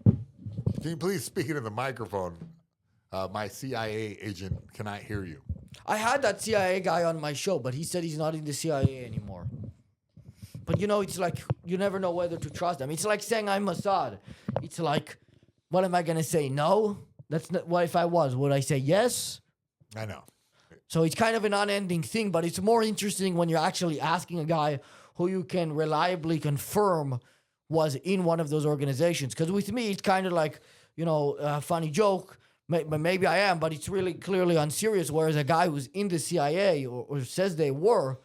Can you please speak into the microphone? My CIA agent cannot hear you. I had that CIA guy on my show, but he said he's not in the CIA anymore. But you know, it's like you never know whether to trust them. It's like saying I'm Mossad. It's like, what am I gonna say? No? That's not what if I was. Would I say yes? I know. So it's kind of an unending thing, but it's more interesting when you're actually asking a guy who you can reliably confirm was in one of those organizations. Because with me, it's kind of like, you know, a funny joke. Maybe I am, but it's really clearly unserious. Whereas a guy who's in the CIA or says they were,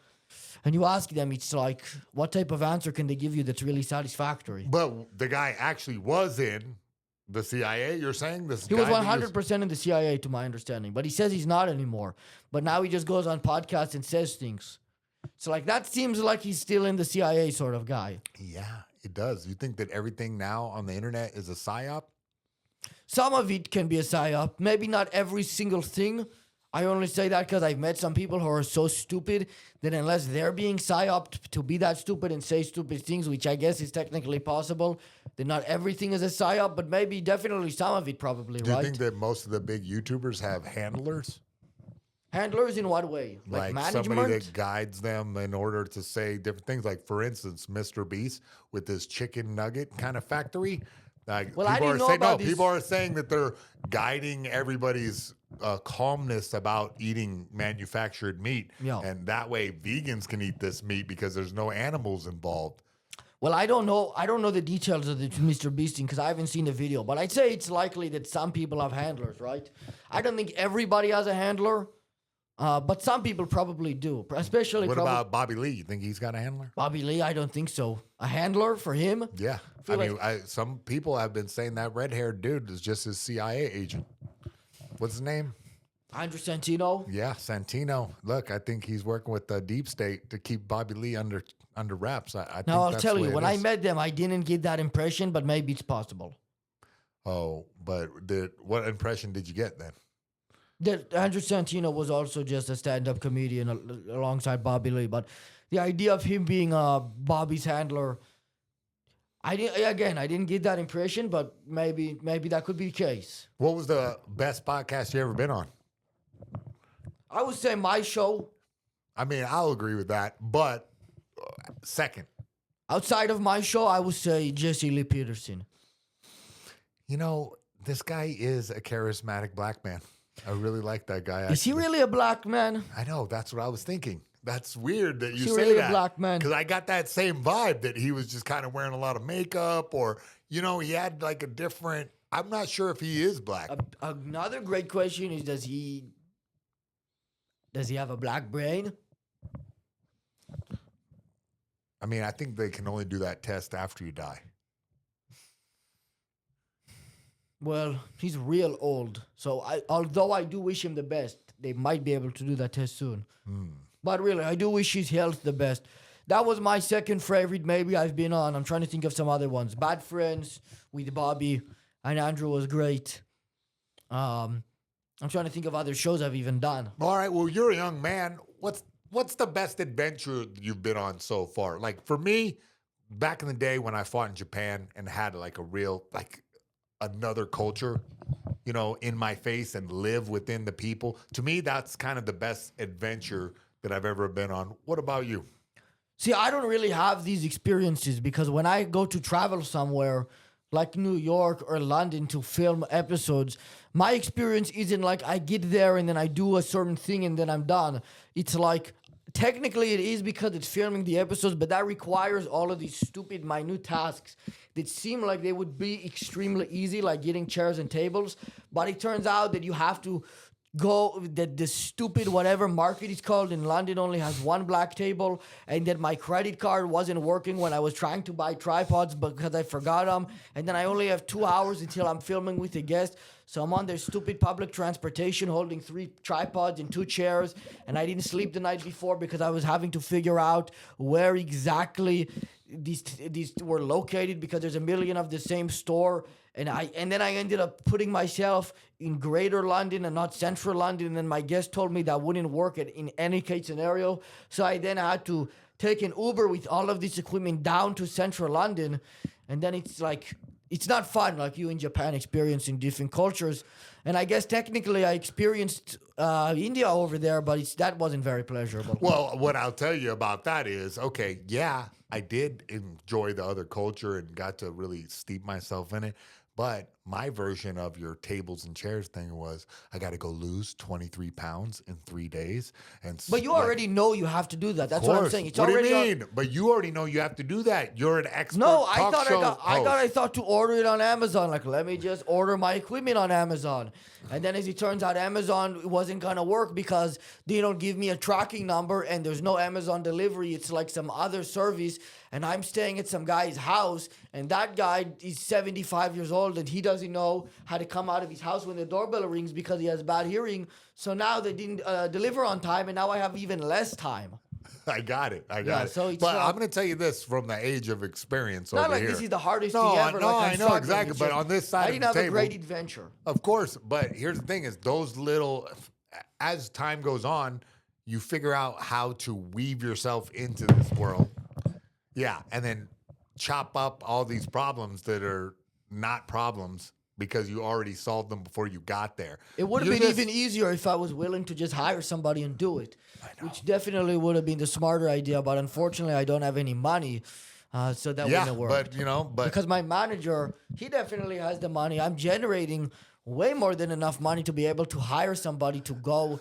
and you ask them, it's like, what type of answer can they give you that's really satisfactory? But the guy actually was in the CIA, you're saying? This He was guy that 100% in the CIA, to my understanding, but he says he's not anymore. But now he just goes on podcasts and says things. So, like, that seems like he's still in the CIA sort of guy. Yeah, it does. You think that everything now on the internet is a psyop? Some of it can be a psyop. Maybe not every single thing. I only say that because I've met some people who are so stupid that unless they're being psyoped to be that stupid and say stupid things, which I guess is technically possible, then not everything is a psyop, but maybe definitely some of it probably, Do you right? think that most of the big YouTubers have handlers? Handlers in what way? Like Like somebody management? that guides them in order to say different things. Like, for instance, Mr. Beast with this chicken nugget kind of factory. Like, Well, I people didn't are know saying, no, about this. people are saying that they're guiding everybody's calmness about eating manufactured meat. Yeah. And that way vegans can eat this meat because there's no animals involved. Well, I don't know. I don't know the details of the Mr. Beasting because I haven't seen the video. But I'd say it's likely that some people have handlers, right? I don't think everybody has a handler, but some people probably do. Especially What probably about Bobby Lee? You think he's got a handler? Bobby Lee. I don't think so. A handler for him? Yeah. feel I like- mean, some people have been saying that red-haired dude is just his CIA agent. What's his name? Andrew Santino. Yeah, Santino. Look, I think he's working with the deep state to keep Bobby Lee under wraps. I think Now I'll that's tell the way you, it when I is. met them, I didn't get that impression, but maybe it's possible. Oh, but what impression did you get then? That Andrew Santino was also just a stand-up comedian alongside Bobby Lee, but the idea of him being Bobby's handler, I didn't get that impression, but maybe that could be the case. What was the best podcast you ever been on? I would say my show. I mean, I'll agree with that, but second, Outside of my show, I would say Jesse Lee Peterson. you know, this guy is a charismatic black man. I really like that guy. Is he actually. really a black man? I know. That's what I was thinking. That's weird that you Is he say really a that. black man? Because I got that same vibe that he was just kind of wearing a lot of makeup, or he had like a different. I'm not sure if he is black. Another great question is does he have a black brain? I mean, I think they can only do that test after you die. Well, he's real old. So although I do wish him the best, they might be able to do that test soon. But really, I do wish his health the best. That was my second favorite maybe I've been on. I'm trying to think of some other ones. Bad Friends with Bobby and Andrew was great. I'm trying to think of other shows I've even done. All right. Well, you're a young man. What's the best adventure you've been on so far? Like for me, back in the day when I fought in Japan and had like a real another culture, in my face and live within the people. To me, that's kind of the best adventure that I've ever been on. What about you? See, I don't really have these experiences because when I go to travel somewhere like New York or London to film episodes, my experience isn't like I get there and then I do a certain thing and then I'm done. It's like, technically it is because it's filming the episodes, but that requires all of these stupid minute tasks that seem like they would be extremely easy, like getting chairs and tables. But it turns out that you have to go, that the stupid whatever market is called in London only has one black table, and that my credit card wasn't working when I was trying to buy tripods because I forgot them, and then I only have 2 hours until I'm filming with a guest. So I'm on their stupid public transportation holding 3 tripods and 2 chairs, and I didn't sleep the night before because I was having to figure out where exactly these were located because there's a million of the same store. And then I ended up putting myself in Greater London and not Central London. And then my guest told me that wouldn't work in any case scenario. So I then had to take an Uber with all of this equipment down to Central London. And then it's like, it's not fun like you in Japan experiencing different cultures. And I guess technically I experienced India over there, but that wasn't very pleasurable. Well, what I'll tell you about that is, okay, yeah, I did enjoy the other culture and got to really steep myself in it. But my version of your tables and chairs thing was I got to go lose 23 pounds in 3 days. But you already know you have to do that. That's what I'm saying. It's what already do you mean? But you already know you have to do that. You're an expert. No, talk show I host. thought to order it on Amazon. Like, let me just order my equipment on Amazon. And then as it turns out, Amazon wasn't going to work because they don't give me a tracking number and there's no Amazon delivery. It's like some other service. And I'm staying at some guy's house, and that guy is 75 years old, and he doesn't know how to come out of his house when the doorbell rings because he has bad hearing. So now they didn't deliver on time, and now I have even less time. I got it. I got it. So it's but I'm going to tell you this from the age of experience Not over like here. this is the hardest No, thing ever. no, like I'm I know struggling. exactly. It's But just- on this side I of didn't the have table, a great adventure. Of course, but here's the thing: is those little, as time goes on, you figure out how to weave yourself into this world. Yeah, and then chop up all these problems that are not problems because you already solved them before you got there. It would have You been just- even easier if I was willing to just hire somebody and do it, which definitely would have been the smarter idea. But unfortunately, I don't have any money, so that Yeah, wouldn't have worked. but Because my manager, he definitely has the money. I'm generating way more than enough money to be able to hire somebody to go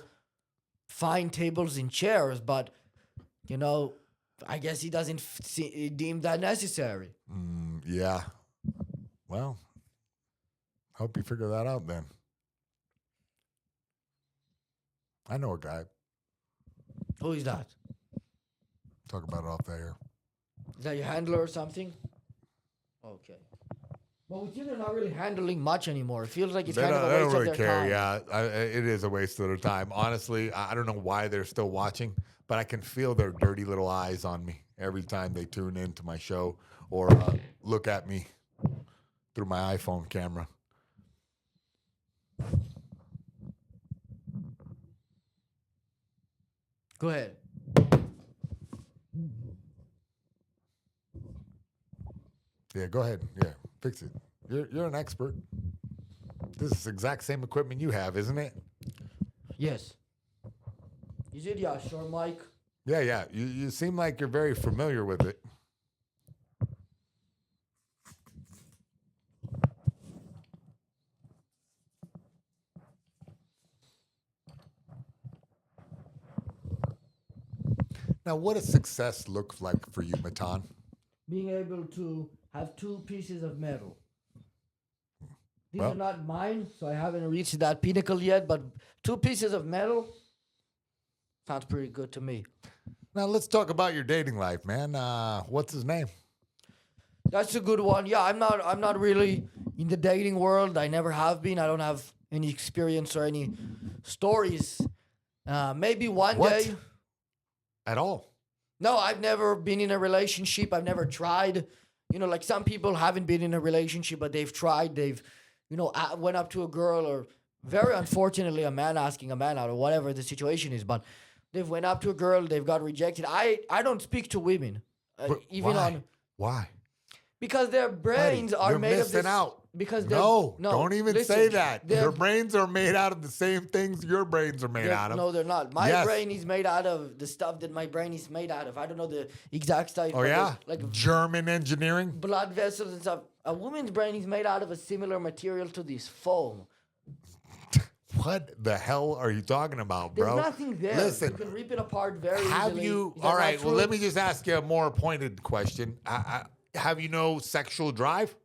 find tables and chairs. But, I guess he doesn't deem that necessary. yeah. Well, hope you figure that out then. I know a guy. Who is that? Talk about it off the air. Is that your handler or something? Okay. Well, with you, they're not really handling much anymore. It feels like it's kind of a They waste don't of really their care. time. Yeah, it is a waste of their time. Honestly, I don't know why they're still watching, but I can feel their dirty little eyes on me every time they tune into my show or look at me through my iPhone camera. Go ahead. Yeah, go ahead. Yeah, fix it. You're an expert. This is the exact same equipment you have, isn't it? Yes. Is it? Yeah, sure, Mike. Yeah. You seem like you're very familiar with it. Now, what does success look like for you, Matan? Being able to have two pieces of metal. These Well- are not mine, so I haven't reached that pinnacle yet, but two pieces of metal sounds pretty good to me. Now, let's talk about your dating life, man. What's his name? That's a good one. Yeah, I'm not really in the dating world. I never have been. I don't have any experience or any stories. Maybe one What? day. At all? No, I've never been in a relationship. I've never tried. Like some people haven't been in a relationship, but they've tried. They've, went up to a girl, or very unfortunately, a man asking a man out, or whatever the situation is. But they've went up to a girl. They've got rejected. I don't speak to women, But even why? on Why? because their brains Buddy, are you're made of missing this. out. Because they're- No, no, don't even listen, say that. they're- Your brains are made out of the same things your brains are made They're- out of. No, they're not. My Yes. brain is made out of the stuff that my brain is made out of. I don't know the exact stuff. Oh, but yeah? there's, like German engineering? blood vessels and stuff. A woman's brain is made out of a similar material to this foam. What the hell are you talking about, There's bro? nothing there. Listen, You can rip it apart very have easily. you... Is that All not right, well, true? let me just ask you a more pointed question. Have you no sexual drive?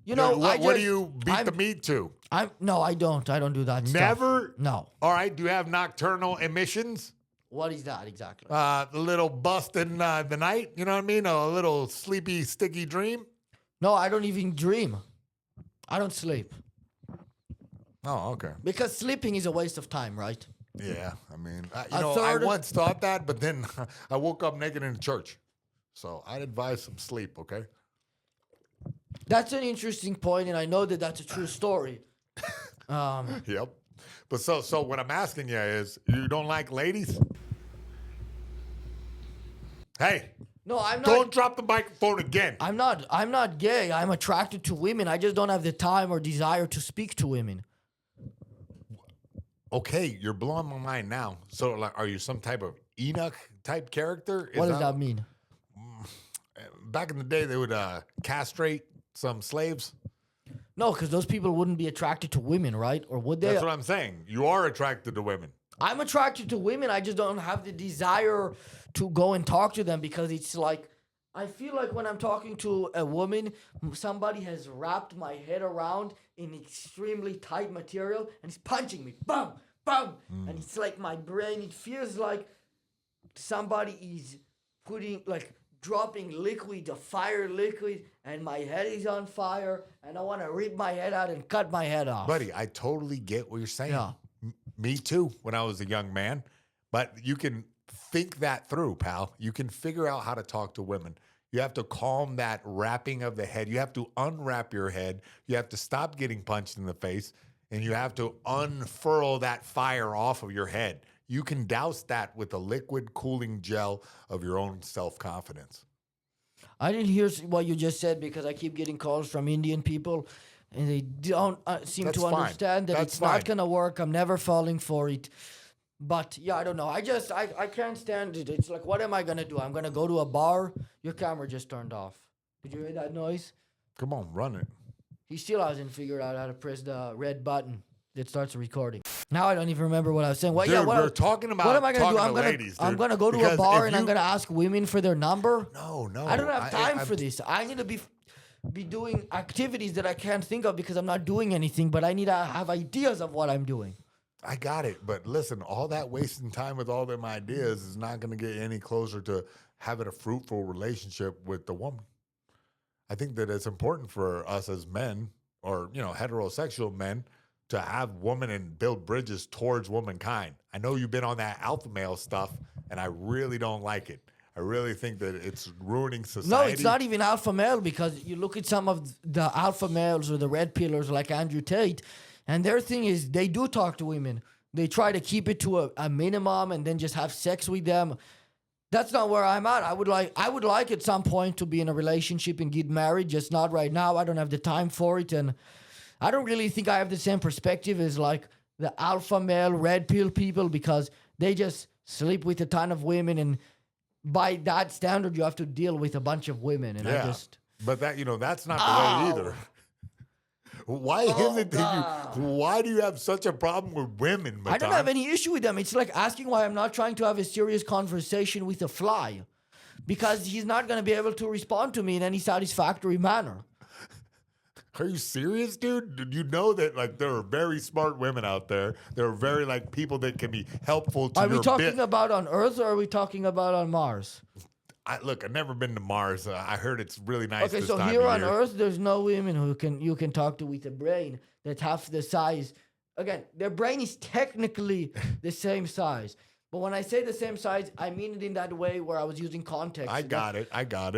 What do you beat the meat to? No, I don't. I don't do that stuff. Never? No. All right, do you have nocturnal emissions? What is that exactly? A little bust in the night, you know what I mean? A little sleepy, sticky dream? No, I don't even dream. I don't sleep. Oh, okay. Because sleeping is a waste of time, right? Yeah, I mean, I third- once thought that, but then I woke up naked in church. So I'd advise some sleep, okay? That's an interesting point, and I know that that's a true story. Yep. But so what I'm asking you is, you don't like ladies? Hey, No, I'm not. don't drop the microphone again. I'm not gay. I'm attracted to women. I just don't have the time or desire to speak to women. Okay, you're blowing my mind now. So, like, are you some type of Enoch type character? What does that mean? Back in the day, they would castrate some slaves. No, because those people wouldn't be attracted to women, right? Or would they? That's what I'm saying. You are attracted to women. I'm attracted to women. I just don't have the desire to go and talk to them because it's like, I feel like when I'm talking to a woman, somebody has wrapped my head around in extremely tight material and is punching me. Bam, bam. And it's like my brain, it feels like somebody is dropping liquid, a fire liquid, and my head is on fire, and I want to rip my head out and cut my head off. Buddy, I totally get what you're saying. Yeah. Me too, when I was a young man. But you can think that through, pal. You can figure out how to talk to women. You have to calm that wrapping of the head. You have to unwrap your head. You have to stop getting punched in the face. And you have to unfurl that fire off of your head. You can douse that with a liquid cooling gel of your own self-confidence. I didn't hear what you just said because I keep getting calls from Indian people, and they don't seem That's to fine. understand that That's it's fine. not gonna work. I'm never falling for it. But yeah, I don't know. I can't stand it. It's like, what am I gonna do? I'm gonna go to a bar. Your camera just turned off. Did you hear that noise? Come on, run it. He still hasn't figured out how to press the red button that starts recording. Now I don't even remember what I was saying. Well, Dude, yeah, we're talking about what am I gonna do? talking to ladies, I'm dude. gonna go to a Because bar if and I'm you- gonna ask women for their number. No. I don't have time I'm- for this. I need to be doing activities that I can't think of because I'm not doing anything, but I need to have ideas of what I'm doing. I got it. But listen, all that wasting time with all them ideas is not going to get you any closer to having a fruitful relationship with the woman. I think that it's important for us as men or, heterosexual men to have women and build bridges towards womankind. I know you've been on that alpha male stuff, and I really don't like it. I really think that it's ruining society. No, it's not even alpha male because you look at some of the alpha males or the red pillars like Andrew Tate, and their thing is they do talk to women. They try to keep it to a minimum and then just have sex with them. That's not where I'm at. I would like at some point to be in a relationship and get married, just not right now. I don't have the time for it, and I don't really think I have the same perspective as like the alpha male red pill people because they just sleep with a ton of women, and by that standard, you have to deal with a bunch of women, and I just. But that's not the way either. Why is it that why do you have such a problem with women, Matan? I don't have any issue with them. It's like asking why I'm not trying to have a serious conversation with a fly because he's not going to be able to respond to me in any satisfactory manner. Are you serious, dude? Did you know that there are very smart women out there? There are very people that can be helpful to Are your we talking about on Earth or are we talking about on Mars? Look, I've never been to Mars. I heard it's really nice. Okay, this so time here of on year. Earth, there's no women who you can talk to with a brain that's half the size. Again, their brain is technically the same size. But when I say the same size, I mean it in that way where I was using context. I got it.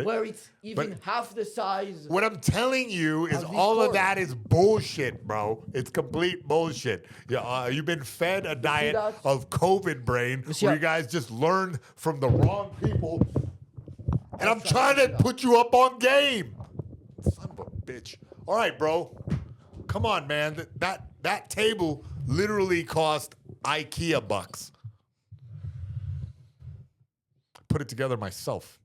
Where it's even half the size. What I'm telling you is Of these all of cords. that is bullshit, bro. It's complete bullshit. You've been fed a diet that? of COVID brain see where how- you guys just learn from the wrong people. And I'm That's trying not to it. put you up on game. Son of a bitch. All right, bro. Come on, man. That table literally cost IKEA bucks. Put it together myself.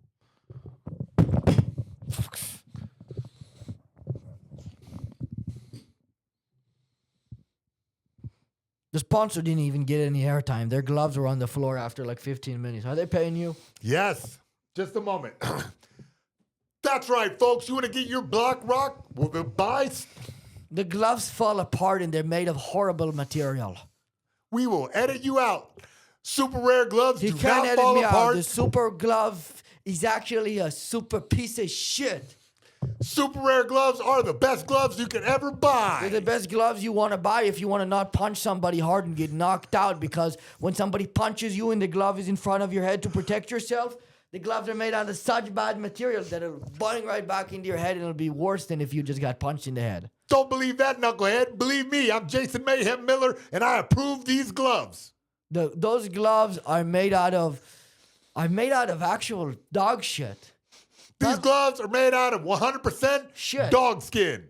The sponsor didn't even get any airtime. Their gloves were on the floor after like 15 minutes. Are they paying you? Yes. Just a moment. That's right, folks. You want to get your Black Rock? Well, then buy. The gloves fall apart and they're made of horrible material. We will edit you out. Super rare gloves He do can't not edit fall me out. apart. The super glove is actually a super piece of shit. Super rare gloves are the best gloves you can ever buy. They're the best gloves you want to buy if you want to not punch somebody hard and get knocked out, because when somebody punches you and the glove is in front of your head to protect yourself, the gloves are made out of such bad material that it'll bang right back into your head and it'll be worse than if you just got punched in the head. Don't believe that, knucklehead. Believe me, I'm Jason Mayhem Miller, and I approve these gloves. Those gloves are made out of actual dog shit. These gloves are made out of 100% Shit. dog skin.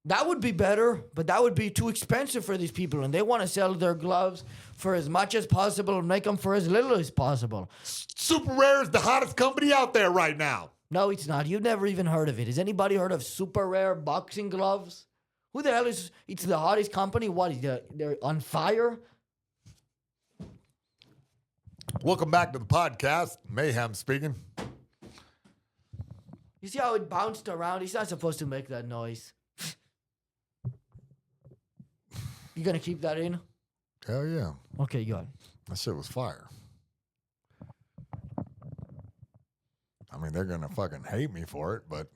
That would be better, but that would be too expensive for these people, and they want to sell their gloves for as much as possible and make them for as little as possible. Super Rare is the hottest company out there right now. No, it's not. You've never even heard of it. Has anybody heard of Super Rare boxing gloves? Who the hell is? It's the hottest company. What is they're on fire? Welcome back to the podcast. Mayhem speaking. You see how it bounced around? He's not supposed to make that noise. You gonna keep that in? Hell yeah. Okay, good. That shit was fire. I mean, they're gonna fucking hate me for it, but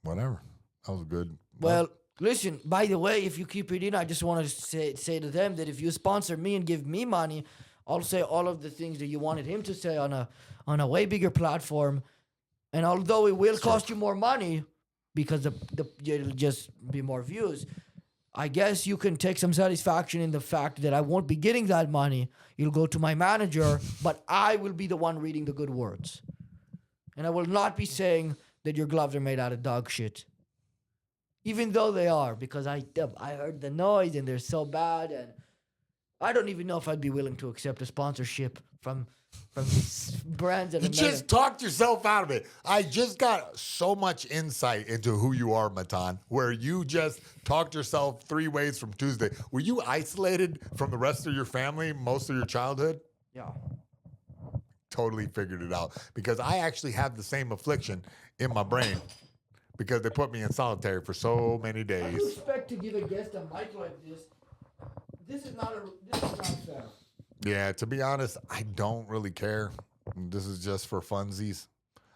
whatever. That was good. Well, listen, by the way, if you keep it in, I just want to say to them that if you sponsor me and give me money, I'll say all of the things that you wanted him to say on a way bigger platform. And although it will cost you more money because it'll just be more views, I guess you can take some satisfaction in the fact that I won't be getting that money. It'll go to my manager, but I will be the one reading the good words. And I will not be saying that your gloves are made out of dog shit. Even though they are, because I heard the noise and they're so bad, and I don't even know if I'd be willing to accept a sponsorship from these brands that You are just talked yourself out of it. I just got so much insight into who you are, Matan, where you just talked yourself 3 ways from Tuesday. Were you isolated from the rest of your family most of your childhood? yeah. Totally figured it out because I actually have the same affliction in my brain because they put me in solitary for so many How do you days. expect to give a guest a mic like this? This is not fair. Yeah, to be honest, I don't really care. This is just for funsies.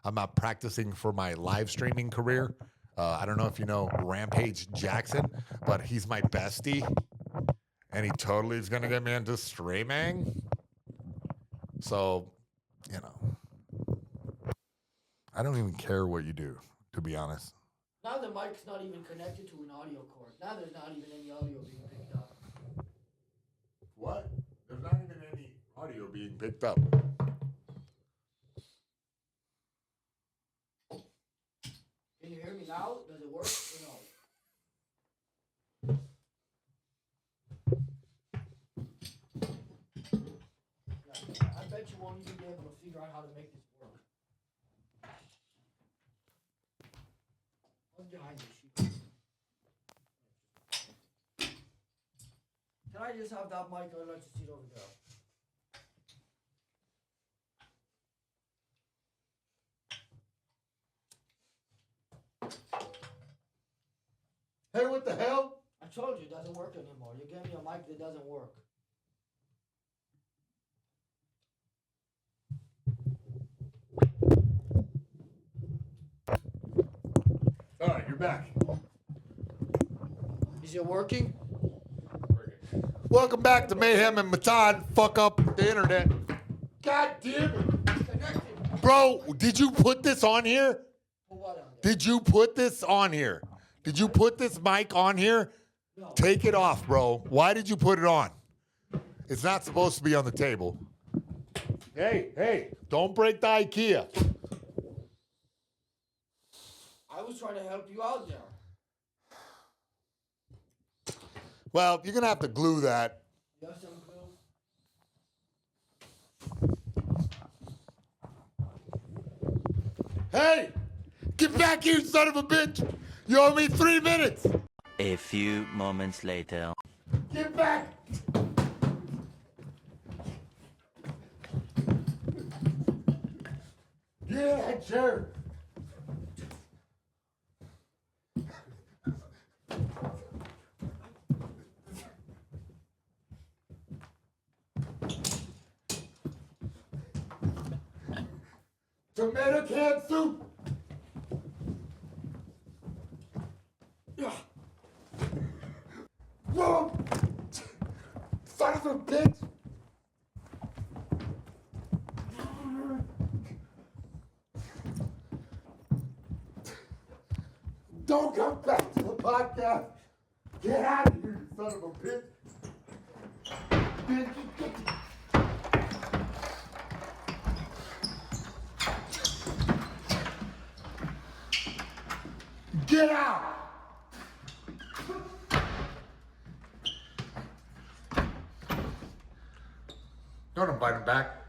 I'm not practicing for my live streaming career. I don't know if you know Rampage Jackson, but he's my bestie, and he totally is going to get me into streaming. So, you know, I don't even care what you do, to be honest. Now the mic's not even connected to an audio cord. Now there's not even any audio being picked up. What? There's not even any audio being picked up. Can you hear me now? Does it work or no? I bet you won't even be able to figure out how to make this work. What's behind this sheet? Can I just have that mic or let you sit over there? Hey, what the hell? I told you it doesn't work anymore. You gave me a mic that doesn't work. All right, you're back. Is it working? Welcome back to Mayhem and Matan. Fuck up the internet. God damn it. Connected. Bro, did you put this on here? Put what on there? Did you put this on here? Did you put this mic on here? No. Take it off, bro. Why did you put it on? It's not supposed to be on the table. Hey, don't break the IKEA. I was trying to help you out there. Well, you're going to have to glue that. You have some glue? Hey, get back here, son of a bitch. You owe me 3 minutes. A few moments later. Get back. Get in that chair. Tomato can soup. Whoa! Son of a bitch! Don't come back to the podcast! Get out of here, you son of a bitch! Get out! Don't invite him back.